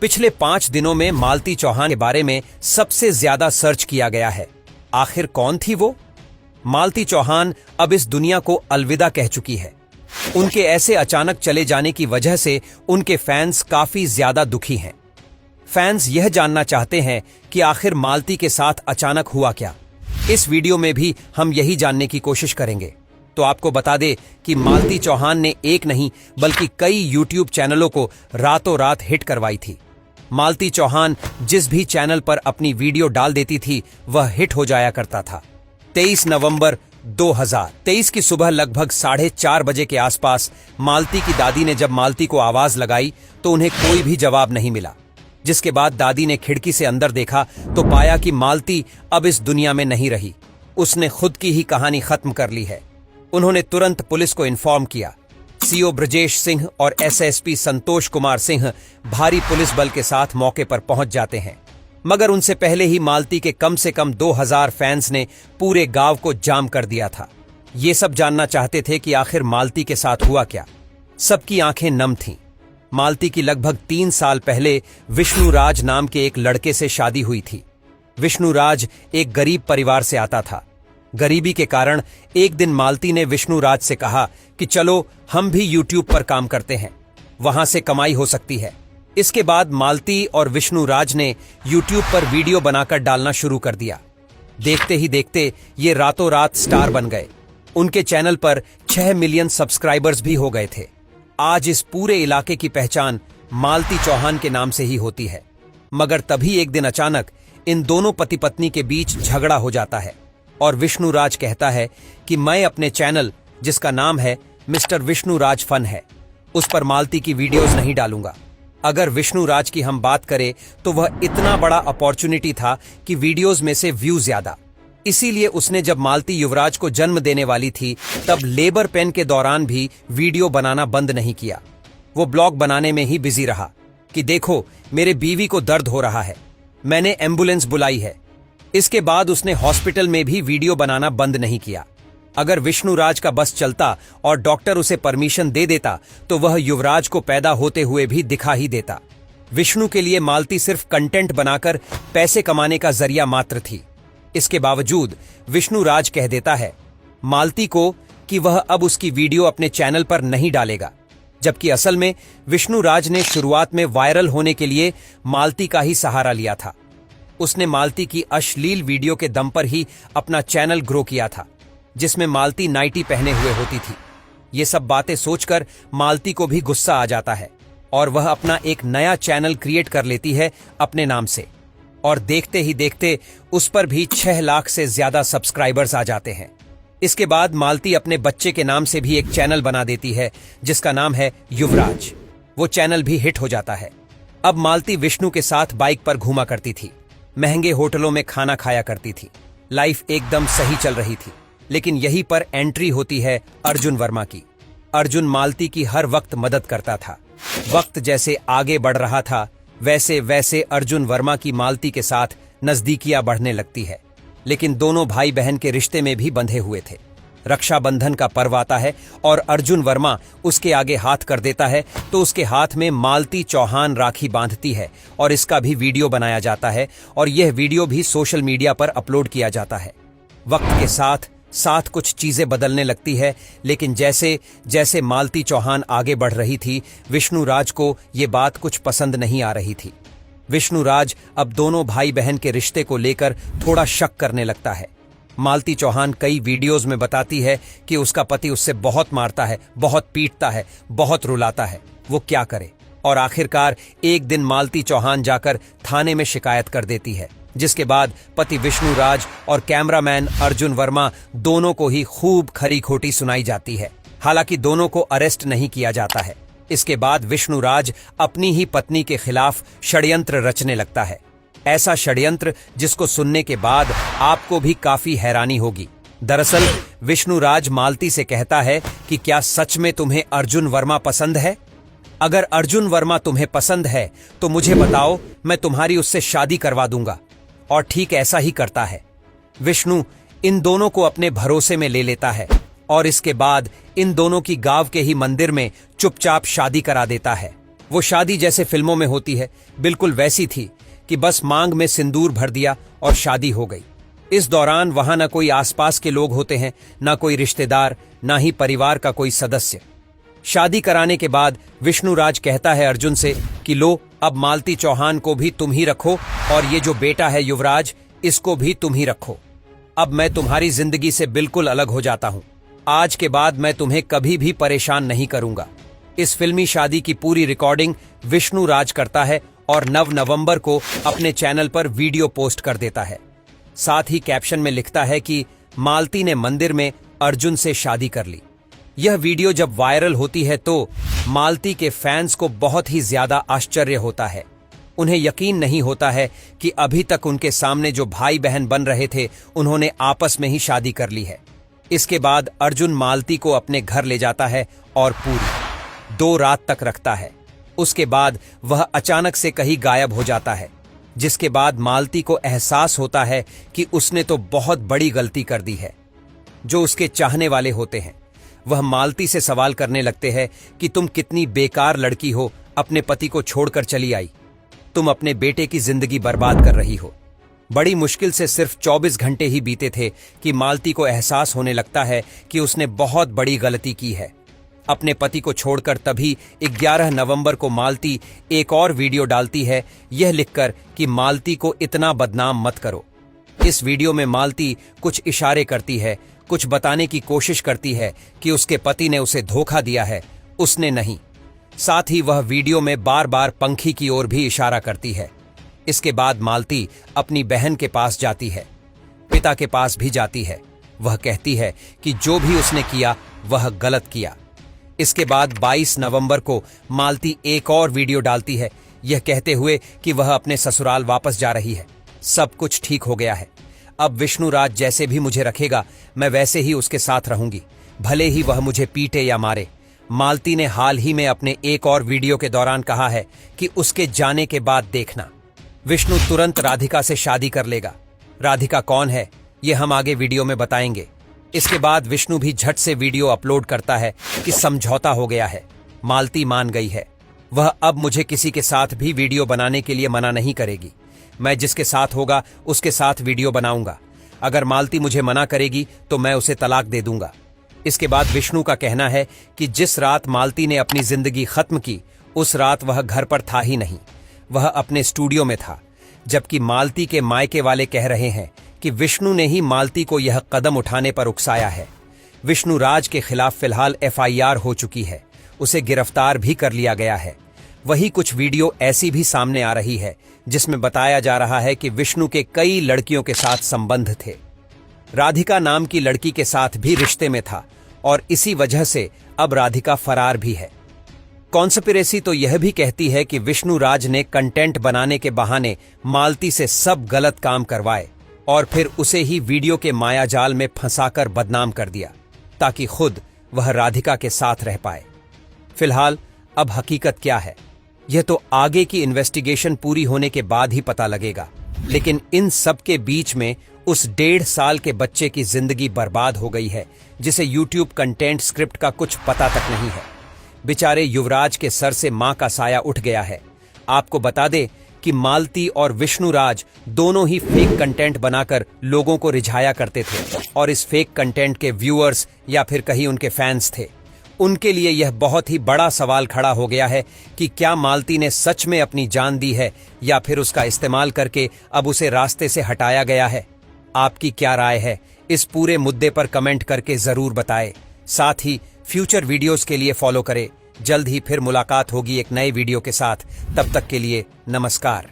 पिछले 5 दिनों में मालती चौहान के बारे में सबसे ज्यादा सर्च किया गया है। आखिर कौन थी वो? मालती चौहान अब इस दुनिया को अलविदा कह चुकी है। उनके ऐसे अचानक चले जाने की वजह से उनके फैंस काफी ज्यादा दुखी हैं। फैंस यह जानना चाहते हैं कि आखिर मालती के साथ अचानक हुआ क्या। इस वीडियो में भी हम यही जानने की कोशिश करेंगे। तो आपको बता दे कि मालती चौहान ने एक नहीं बल्कि कई यूट्यूब चैनलों को रातों रात हिट करवाई थी। मालती चौहान जिस भी चैनल पर अपनी वीडियो डाल देती थी वह हिट हो जाया करता था। 23 नवंबर 2023 की सुबह लगभग 4:30 बजे के आसपास मालती की दादी ने जब मालती को आवाज लगाई तो उन्हें कोई भी जवाब नहीं मिला। जिसके बाद दादी ने खिड़की से अंदर देखा तो पाया कि मालती अब इस दुनिया में नहीं रही। उसने खुद की ही कहानी खत्म कर ली है। उन्होंने तुरंत पुलिस को इन्फॉर्म किया। सीओ ब्रजेश सिंह और एसएसपी संतोष कुमार सिंह भारी पुलिस बल के साथ मौके पर पहुंच जाते हैं, मगर उनसे पहले ही मालती के कम से कम 2000 फैंस ने पूरे गांव को जाम कर दिया था। ये सब जानना चाहते थे कि आखिर मालती के साथ हुआ क्या। सबकी आंखें नम थीं। मालती की लगभग 3 साल पहले विष्णुराज नाम के एक लड़के से शादी हुई थी। विष्णुराज एक गरीब परिवार से आता था। गरीबी के कारण एक दिन मालती ने विष्णुराज से कहा कि चलो हम भी यूट्यूब पर काम करते हैं, वहां से कमाई हो सकती है। इसके बाद मालती और विष्णुराज ने यूट्यूब पर वीडियो बनाकर डालना शुरू कर दिया। देखते ही देखते ये रातों रात स्टार बन गए। उनके चैनल पर 6 मिलियन सब्सक्राइबर्स भी हो गए थे। आज इस पूरे इलाके की पहचान मालती चौहान के नाम से ही होती है। मगर तभी एक दिन अचानक इन दोनों पति पत्नी के बीच झगड़ा हो जाता है और विष्णुराज कहता है कि मैं अपने चैनल, जिसका नाम है मिस्टर विष्णुराज फन है, उस पर मालती की वीडियोस नहीं डालूंगा। अगर विष्णुराज की हम बात करें तो वह इतना बड़ा अपॉर्चुनिटी था कि वीडियोस में से व्यू ज्यादा। इसीलिए उसने जब मालती युवराज को जन्म देने वाली थी तब लेबर पेन के दौरान भी वीडियो बनाना बंद नहीं किया। वो ब्लॉग बनाने में ही बिजी रहा कि देखो मेरे बीवी को दर्द हो रहा है, मैंने एम्बुलेंस बुलाई है। इसके बाद उसने हॉस्पिटल में भी वीडियो बनाना बंद नहीं किया। अगर विष्णुराज का बस चलता और डॉक्टर उसे परमिशन दे देता तो वह युवराज को पैदा होते हुए भी दिखा ही देता। विष्णु के लिए मालती सिर्फ कंटेंट बनाकर पैसे कमाने का जरिया मात्र थी। इसके बावजूद विष्णुराज कह देता है मालती को कि वह अब उसकी वीडियो अपने चैनल पर नहीं डालेगा, जबकि असल में विष्णुराज ने शुरुआत में वायरल होने के लिए मालती का ही सहारा लिया था। उसने मालती की अश्लील वीडियो के दम पर ही अपना चैनल ग्रो किया था, जिसमें मालती नाइटी पहने हुए होती थी। ये सब बातें सोचकर मालती को भी गुस्सा आ जाता है और वह अपना एक नया चैनल क्रिएट कर लेती है अपने नाम से। और देखते ही देखते उस पर भी 6 लाख से ज्यादा सब्सक्राइबर्स आ जाते हैं। इसके बाद मालती अपने बच्चे के नाम से भी एक चैनल बना देती है जिसका नाम है युवराज। वो चैनल भी हिट हो जाता है। अब मालती विष्णु के साथ बाइक पर घूमा करती थी, महंगे होटलों में खाना खाया करती थी। लाइफ एकदम सही चल रही थी। लेकिन यहीं पर एंट्री होती है अर्जुन वर्मा की। अर्जुन मालती की हर वक्त मदद करता था। वक्त जैसे आगे बढ़ रहा था वैसे वैसे अर्जुन वर्मा की मालती के साथ नजदीकियां बढ़ने लगती है। लेकिन दोनों भाई बहन के रिश्ते में भी बंधे हुए थे। रक्षाबंधन का पर्व आता है और अर्जुन वर्मा उसके आगे हाथ कर देता है तो उसके हाथ में मालती चौहान राखी बांधती है और इसका भी वीडियो बनाया जाता है और यह वीडियो भी सोशल मीडिया पर अपलोड किया जाता है। वक्त के साथ साथ कुछ चीजें बदलने लगती है, लेकिन जैसे जैसे मालती चौहान आगे बढ़ रही थी विष्णुराज को ये बात कुछ पसंद नहीं आ रही थी। विष्णुराज अब दोनों भाई बहन के रिश्ते को लेकर थोड़ा शक करने लगता है। मालती चौहान कई वीडियोज में बताती है कि उसका पति उससे बहुत मारता है, बहुत पीटता है, बहुत रुलाता है। वो क्या करे? और आखिरकार एक दिन मालती चौहान जाकर थाने में शिकायत कर देती है, जिसके बाद पति विष्णुराज और कैमरामैन अर्जुन वर्मा दोनों को ही खूब खरी खोटी सुनाई जाती है। हालांकि दोनों को अरेस्ट नहीं किया जाता है। इसके बाद विष्णुराज अपनी ही पत्नी के खिलाफ षड्यंत्र रचने लगता है। ऐसा षड्यंत्र जिसको सुनने के बाद आपको भी काफी हैरानी होगी। दरअसल विष्णुराज मालती से कहता है कि क्या सच में तुम्हें अर्जुन वर्मा पसंद है? अगर अर्जुन वर्मा तुम्हें पसंद है तो मुझे बताओ, मैं तुम्हारी उससे शादी करवा दूंगा। और ठीक ऐसा ही करता है। विष्णु इन दोनों को अपने भरोसे में ले लेता है और इसके बाद इन दोनों की गांव के ही मंदिर में चुपचाप शादी करा देता है। वो शादी जैसे फिल्मों में होती है बिल्कुल वैसी थी कि बस मांग में सिंदूर भर दिया और शादी हो गई। इस दौरान वहां न कोई आसपास के लोग होते हैं, न कोई रिश्तेदार, न ही परिवार का कोई सदस्य। शादी कराने के बाद विष्णुराज कहता है अर्जुन से कि लो, अब मालती चौहान को भी तुम ही रखो और ये जो बेटा है युवराज, इसको भी तुम ही रखो। अब मैं तुम्हारी जिंदगी से बिल्कुल अलग हो जाता हूं। आज के बाद मैं तुम्हें कभी भी परेशान नहीं करूंगा। इस फिल्मी शादी की पूरी रिकॉर्डिंग विष्णुराज करता है और 9 नवंबर को अपने चैनल पर वीडियो पोस्ट कर देता है। साथ ही कैप्शन में लिखता है कि मालती ने मंदिर में अर्जुन से शादी कर ली। यह वीडियो जब वायरल होती है तो मालती के फैंस को बहुत ही ज्यादा आश्चर्य होता है। उन्हें यकीन नहीं होता है कि अभी तक उनके सामने जो भाई बहन बन रहे थे, उन्होंने आपस में ही शादी कर ली है। इसके बाद अर्जुन मालती को अपने घर ले जाता है और पूरी 2 रात तक रखता है। उसके बाद वह अचानक से कहीं गायब हो जाता है, जिसके बाद मालती को एहसास होता है कि उसने तो बहुत बड़ी गलती कर दी है। जो उसके चाहने वाले होते हैं वह मालती से सवाल करने लगते हैं कि तुम कितनी बेकार लड़की हो, अपने पति को छोड़कर चली आई। तुम अपने बेटे की जिंदगी बर्बाद कर रही हो। बड़ी मुश्किल से सिर्फ 24 घंटे ही बीते थे कि मालती को एहसास होने लगता है कि उसने बहुत बड़ी गलती की है। अपने पति को छोड़कर तभी 11 नवंबर को मालती एक और वीडियो डालती है, यह लिखकर कि मालती को इतना बदनाम मत करो। इस वीडियो में मालती कुछ इशारे करती है, कुछ बताने की कोशिश करती है कि उसके पति ने उसे धोखा दिया है, उसने नहीं। साथ ही वह वीडियो में बार बार पंखी की ओर भी इशारा करती है। इसके बाद मालती अपनी बहन के पास जाती है, पिता के पास भी जाती है। वह कहती है कि जो भी उसने किया वह गलत किया। इसके बाद 22 नवंबर को मालती एक और वीडियो डालती है, यह कहते हुए कि वह अपने ससुराल वापस जा रही है, सब कुछ ठीक हो गया है। अब विष्णुराज जैसे भी मुझे रखेगा मैं वैसे ही उसके साथ रहूंगी, भले ही वह मुझे पीटे या मारे। मालती ने हाल ही में अपने एक और वीडियो के दौरान कहा है कि उसके जाने के बाद देखना, विष्णु तुरंत राधिका से शादी कर लेगा। राधिका कौन है ये हम आगे वीडियो में बताएंगे। इसके बाद विष्णु भी झट से वीडियो अपलोड करता है कि समझौता हो गया है, मालती मान गई है। वह अब मुझे किसी के साथ भी वीडियो बनाने के लिए मना नहीं करेगी। मैं जिसके साथ होगा उसके साथ वीडियो बनाऊंगा। अगर मालती मुझे मना करेगी तो मैं उसे तलाक दे दूंगा। इसके बाद विष्णु का कहना है कि जिस रात मालती ने अपनी जिंदगी खत्म की, उस रात वह घर पर था ही नहीं, वह अपने स्टूडियो में था। जबकि मालती के मायके वाले कह रहे हैं कि विष्णु ने ही मालती को यह कदम उठाने पर उकसाया है। विष्णुराज के खिलाफ फिलहाल FIR हो चुकी है, उसे गिरफ्तार भी कर लिया गया है। वही कुछ वीडियो ऐसी भी सामने आ रही है जिसमें बताया जा रहा है कि विष्णु के कई लड़कियों के साथ संबंध थे। राधिका नाम की लड़की के साथ भी रिश्ते में था और इसी वजह से अब राधिका फरार भी है। कॉन्स्पिरेसी तो यह भी कहती है कि विष्णुराज ने कंटेंट बनाने के बहाने मालती से सब गलत काम करवाए और फिर उसे ही वीडियो के मायाजाल में फंसाकर बदनाम कर दिया ताकि खुद वह राधिका के साथ रह पाए। फिलहाल अब हकीकत क्या है यह तो आगे की इन्वेस्टिगेशन पूरी होने के बाद ही पता लगेगा। लेकिन इन सब के बीच में उस 1.5 साल के बच्चे की जिंदगी बर्बाद हो गई है जिसे यूट्यूब कंटेंट स्क्रिप्ट का कुछ पता तक नहीं है। बेचारे युवराज के सर से मां का साया उठ गया है। आपको बता दें कि मालती और विष्णुराज दोनों ही फेक कंटेंट बनाकर लोगों को रिझाया करते थे और इस फेक कंटेंट के व्यूअर्स या फिर कहीं उनके फैंस थे। उनके लिए यह बहुत ही बड़ा सवाल खड़ा हो गया है कि क्या मालती ने सच में अपनी जान दी है या फिर उसका इस्तेमाल करके अब उसे रास्ते से हटाया गया है। आपकी क्या राय है इस पूरे मुद्दे पर कमेंट करके जरूर बताएं। साथ ही फ्यूचर वीडियोस के लिए फॉलो करें। जल्द ही फिर मुलाकात होगी एक नए वीडियो के साथ। तब तक के लिए नमस्कार।